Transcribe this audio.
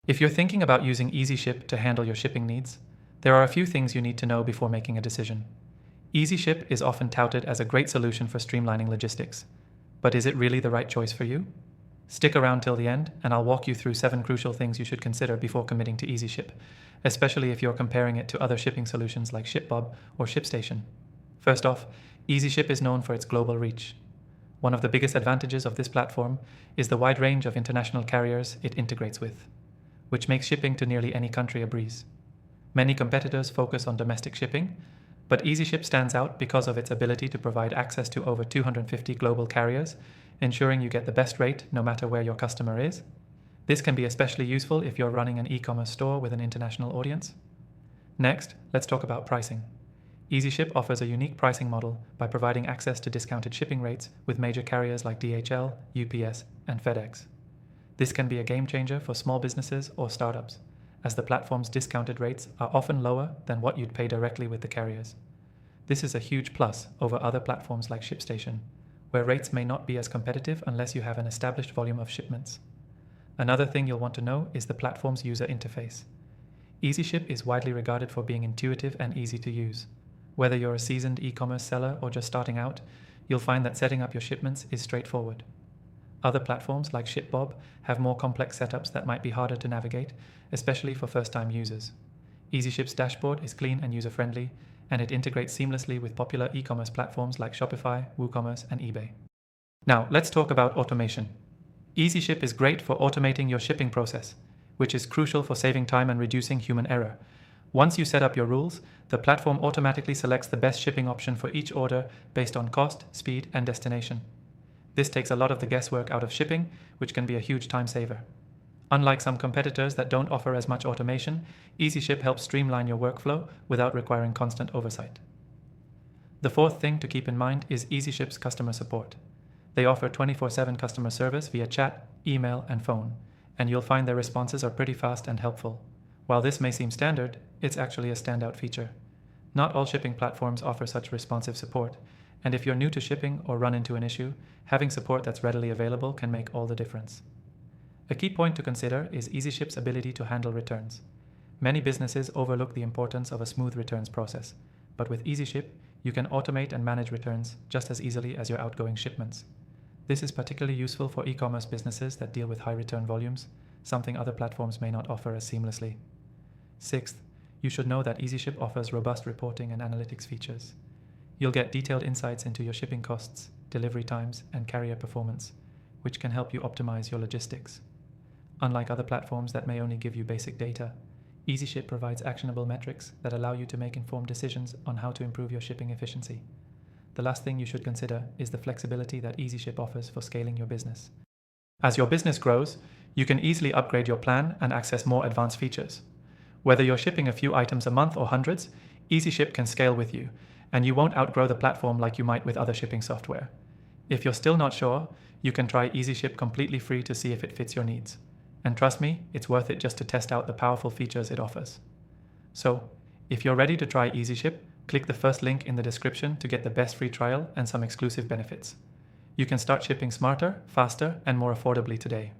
If you're thinking about using Easyship to handle your shipping needs, there are a few things you need to know before making a decision. Easyship is often touted as a great solution for streamlining logistics, but is it really the right choice for you? Stick around till the end, and I'll walk you through 7 crucial things you should consider before committing to Easyship, especially if you're comparing it to other shipping solutions like ShipBob or ShipStation. First off, Easyship is known for its global reach. One of the biggest advantages of this platform is the wide range of international carriers it integrates with, which makes shipping to nearly any country a breeze. Many competitors focus on domestic shipping, but Easyship stands out because of its ability to provide access to over 250 global carriers, ensuring you get the best rate no matter where your customer is. This can be especially useful if you're running an e-commerce store with an international audience. Next, let's talk about pricing. Easyship offers a unique pricing model by providing access to discounted shipping rates with major carriers like DHL, UPS, and FedEx. This can be a game changer for small businesses or startups, as the platform's discounted rates are often lower than what you'd pay directly with the carriers. This is a huge plus over other platforms like ShipStation, where rates may not be as competitive unless you have an established volume of shipments. Another thing you'll want to know is the platform's user interface. Easyship is widely regarded for being intuitive and easy to use. Whether you're a seasoned e-commerce seller or just starting out, you'll find that setting up your shipments is straightforward. Other platforms like ShipBob have more complex setups that might be harder to navigate, especially for first-time users. Easyship's dashboard is clean and user-friendly, and it integrates seamlessly with popular e-commerce platforms like Shopify, WooCommerce, and eBay. Now, let's talk about automation. Easyship is great for automating your shipping process, which is crucial for saving time and reducing human error. Once you set up your rules, the platform automatically selects the best shipping option for each order based on cost, speed, and destination. This takes a lot of the guesswork out of shipping, which can be a huge time saver. Unlike some competitors that don't offer as much automation, Easyship helps streamline your workflow without requiring constant oversight. The fourth thing to keep in mind is Easyship's customer support. They offer 24/7 customer service via chat, email, and phone, and you'll find their responses are pretty fast and helpful. While this may seem standard, it's actually a standout feature. Not all shipping platforms offer such responsive support, and if you're new to shipping or run into an issue, having support that's readily available can make all the difference. A key point to consider is Easyship's ability to handle returns. Many businesses overlook the importance of a smooth returns process, but with Easyship, you can automate and manage returns just as easily as your outgoing shipments. This is particularly useful for e-commerce businesses that deal with high return volumes, something other platforms may not offer as seamlessly. Sixth, you should know that Easyship offers robust reporting and analytics features. You'll get detailed insights into your shipping costs, delivery times, and carrier performance, which can help you optimize your logistics. Unlike other platforms that may only give you basic data, Easyship provides actionable metrics that allow you to make informed decisions on how to improve your shipping efficiency. The last thing you should consider is the flexibility that Easyship offers for scaling your business. As your business grows, you can easily upgrade your plan and access more advanced features. Whether you're shipping a few items a month or hundreds, Easyship can scale with you, and you won't outgrow the platform like you might with other shipping software. If you're still not sure, you can try Easyship completely free to see if it fits your needs. And trust me, it's worth it just to test out the powerful features it offers. So, if you're ready to try Easyship, click the first link in the description to get the best free trial and some exclusive benefits. You can start shipping smarter, faster, and more affordably today.